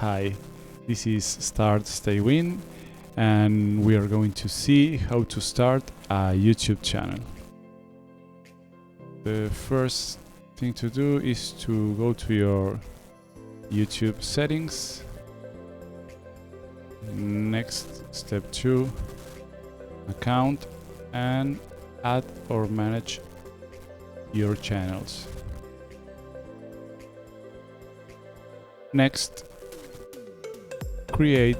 Hi, this is Start Stay Win, and we are going to see how to start a YouTube channel. The first thing to do is to go to your YouTube settings. Next, step 2, account, and add or manage your channels. Next, create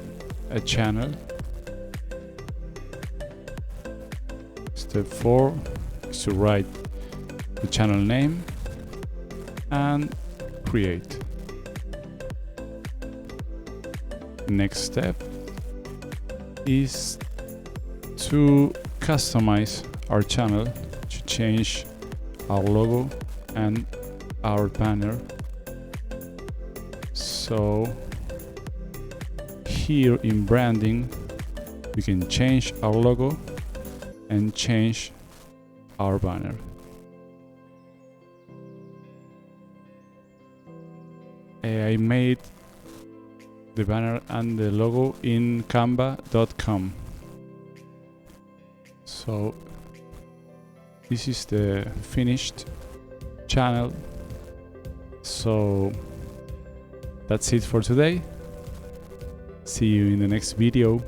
a channel. Step 4 is to write the channel name and create. Next step is to customize our channel, to change our logo and our banner. So here in branding, we can change our logo and change our banner. I made the banner and the logo in canva.com. So this is the finished channel. So that's it for today. See you in the next video.